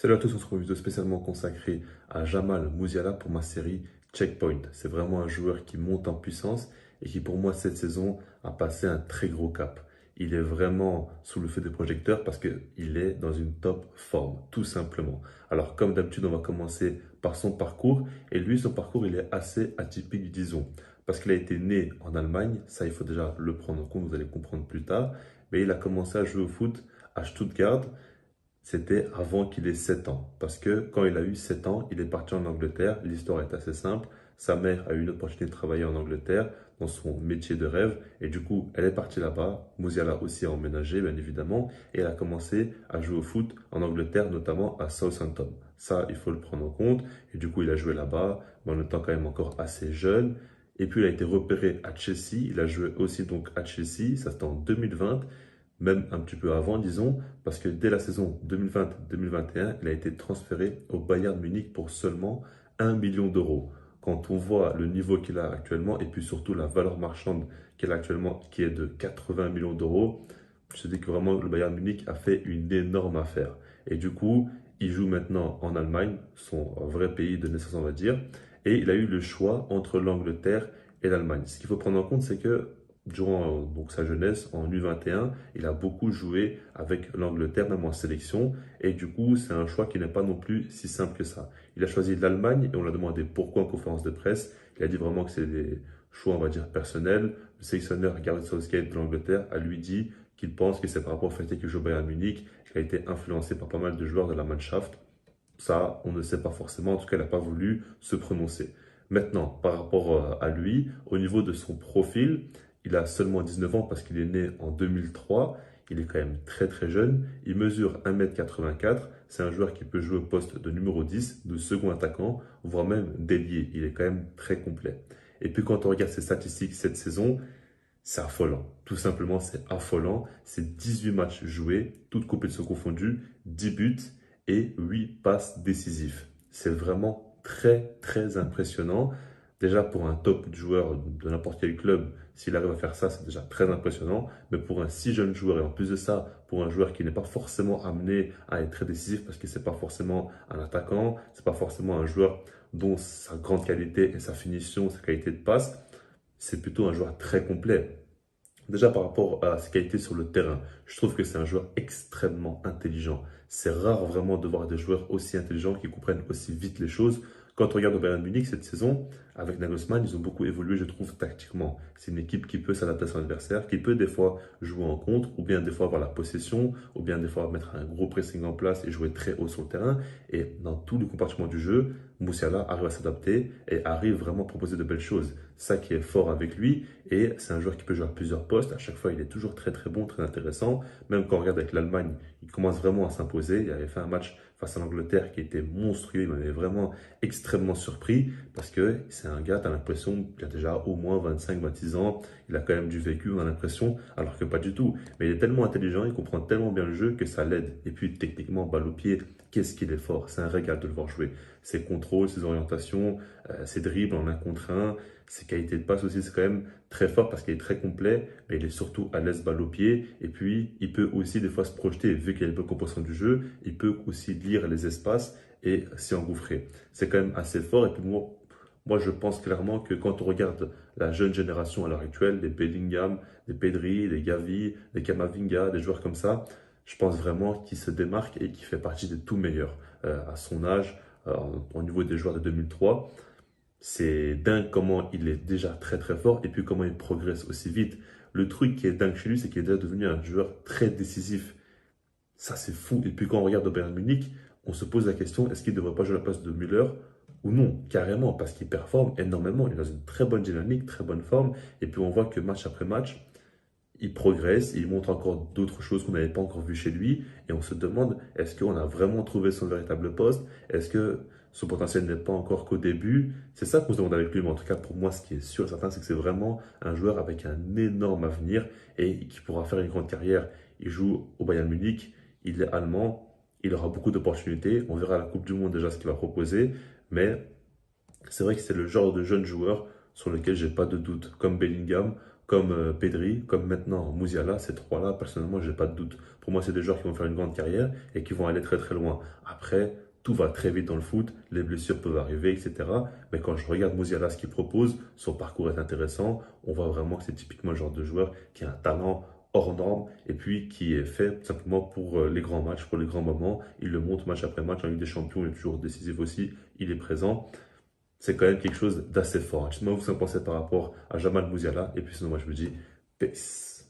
Salut à tous, on se retrouve une vidéo spécialement consacrée à Jamal Musiala pour ma série Checkpoint. C'est vraiment un joueur qui monte en puissance et qui pour moi cette saison a passé un très gros cap. Il est vraiment sous le feu des projecteurs parce qu'il est dans une top forme, tout simplement. Alors comme d'habitude, on va commencer par son parcours et lui, son parcours, il est assez atypique, disons. Parce qu'il a été né en Allemagne, ça il faut déjà le prendre en compte, vous allez comprendre plus tard. Mais il a commencé à jouer au foot à Stuttgart. C'était avant qu'il ait 7 ans. Parce que quand il a eu 7 ans, il est parti en Angleterre. L'histoire est assez simple. Sa mère a eu une opportunité de travailler en Angleterre dans son métier de rêve. Et du coup, elle est partie là-bas. Musiala aussi a emménagé, bien évidemment. Et elle a commencé à jouer au foot en Angleterre, notamment à Southampton. Ça, il faut le prendre en compte. Et du coup, il a joué là-bas, mais en étant quand même encore assez jeune. Et puis, il a été repéré à Chelsea. Il a joué aussi donc à Chelsea. Ça, c'était en 2020, même un petit peu avant, disons, parce que dès la saison 2020-2021, il a été transféré au Bayern Munich pour seulement 1 million d'euros. Quand on voit le niveau qu'il a actuellement et puis surtout la valeur marchande qu'il a actuellement, qui est de 80 millions d'euros, je te dis que vraiment le Bayern Munich a fait une énorme affaire. Et du coup, il joue maintenant en Allemagne, son vrai pays de naissance, on va dire, et il a eu le choix entre l'Angleterre et l'Allemagne. Ce qu'il faut prendre en compte, c'est que durant donc, sa jeunesse, en U21, il a beaucoup joué avec l'Angleterre, même en sélection. Et du coup, c'est un choix qui n'est pas non plus si simple que ça. Il a choisi l'Allemagne et on l'a demandé pourquoi en conférence de presse. Il a dit vraiment que c'est des choix, on va dire, personnels. Le sélectionneur Gareth Southgate de l'Angleterre a lui dit qu'il pense que c'est par rapport au fait qu'il joue au Bayern Munich, qu'il a été influencé par pas mal de joueurs de la Mannschaft. Ça, on ne sait pas forcément. En tout cas, il n'a pas voulu se prononcer. Maintenant, par rapport à lui, au niveau de son profil, il a seulement 19 ans parce qu'il est né en 2003. Il est quand même très très jeune. Il mesure 1,84 m. C'est un joueur qui peut jouer au poste de numéro 10, de second attaquant, voire même d'ailier. Il est quand même très complet. Et puis quand on regarde ses statistiques cette saison, c'est affolant. Tout simplement, c'est affolant. C'est 18 matchs joués, toutes compétitions confondues, 10 buts et 8 passes décisives. C'est vraiment très, très impressionnant. Déjà, pour un top joueur de n'importe quel club, s'il arrive à faire ça, c'est déjà très impressionnant. Mais pour un si jeune joueur, et en plus de ça, pour un joueur qui n'est pas forcément amené à être très décisif, parce que c'est pas forcément un attaquant, c'est pas forcément un joueur dont sa grande qualité est sa finition, sa qualité de passe, c'est plutôt un joueur très complet. Déjà par rapport à ses qualités sur le terrain, je trouve que c'est un joueur extrêmement intelligent. C'est rare vraiment de voir des joueurs aussi intelligents qui comprennent aussi vite les choses. Quand on regarde au Bayern Munich cette saison, avec Nagelsmann, ils ont beaucoup évolué, je trouve, tactiquement. C'est une équipe qui peut s'adapter à son adversaire, qui peut des fois jouer en contre, ou bien des fois avoir la possession, ou bien des fois mettre un gros pressing en place et jouer très haut sur le terrain. Et dans tous les compartiments du jeu, Musiala arrive à s'adapter et arrive vraiment à proposer de belles choses. Ça qui est fort avec lui, et c'est un joueur qui peut jouer à plusieurs postes. À chaque fois, il est toujours très très bon, très intéressant. Même quand on regarde avec l'Allemagne, il commence vraiment à s'imposer. Il avait fait un match face à l'Angleterre qui était monstrueux. Il m'avait vraiment extrêmement surpris parce que c'est un gars, tu as l'impression qu'il a déjà au moins 25-26 ans. Il a quand même du vécu, on a l'impression, alors que pas du tout. Mais il est tellement intelligent, il comprend tellement bien le jeu que ça l'aide. Et puis techniquement, balle au pied, qu'est-ce qu'il est fort. C'est un régal de le voir jouer. Ses contrôles, ses orientations, ses dribbles en un contre un, ses qualités de passe aussi, c'est quand même très fort parce qu'il est très complet, mais il est surtout à l'aise balle au pied. Et puis, il peut aussi des fois se projeter, vu qu'il y a une bonne composition du jeu, il peut aussi lire les espaces et s'y engouffrer. C'est quand même assez fort. Et puis moi, je pense clairement que quand on regarde la jeune génération à l'heure actuelle, les Bellingham, les Pedri, les Gavi, les Camavinga, des joueurs comme ça, je pense vraiment qu'il se démarque et qu'il fait partie des tout meilleurs à son âge, au niveau des joueurs de 2003. C'est dingue comment il est déjà très très fort et puis comment il progresse aussi vite. Le truc qui est dingue chez lui, c'est qu'il est déjà devenu un joueur très décisif. Ça, c'est fou. Et puis quand on regarde au Bayern Munich, on se pose la question, est-ce qu'il ne devrait pas jouer à la place de Müller ou non? Carrément, parce qu'il performe énormément. Il est dans une très bonne dynamique, très bonne forme. Et puis on voit que match après match, il progresse, il montre encore d'autres choses qu'on n'avait pas encore vues chez lui. Et on se demande, est-ce qu'on a vraiment trouvé son véritable poste? Est-ce que son potentiel n'est pas encore qu'au début? C'est ça qu'on se demande avec lui. Mais en tout cas, pour moi, ce qui est sûr et certain, c'est que c'est vraiment un joueur avec un énorme avenir et qui pourra faire une grande carrière. Il joue au Bayern Munich, il est allemand, il aura beaucoup d'opportunités. On verra à la Coupe du Monde déjà ce qu'il va proposer. Mais c'est vrai que c'est le genre de jeune joueur sur lequel j'ai pas de doute, comme Bellingham, comme Pedri, comme maintenant Musiala, ces trois-là, personnellement, j'ai pas de doute. Pour moi, c'est des joueurs qui vont faire une grande carrière et qui vont aller très très loin. Après, tout va très vite dans le foot, les blessures peuvent arriver, etc. Mais quand je regarde Musiala, ce qu'il propose, son parcours est intéressant. On voit vraiment que c'est typiquement le genre de joueur qui a un talent hors norme et puis qui est fait tout simplement pour les grands matchs, pour les grands moments. Il le montre match après match en Ligue des Champions, il est toujours décisif aussi, il est présent. C'est quand même quelque chose d'assez fort. Dites-moi, vous en pensez par rapport à Jamal Musiala. Et puis sinon, moi, je me dis, peace.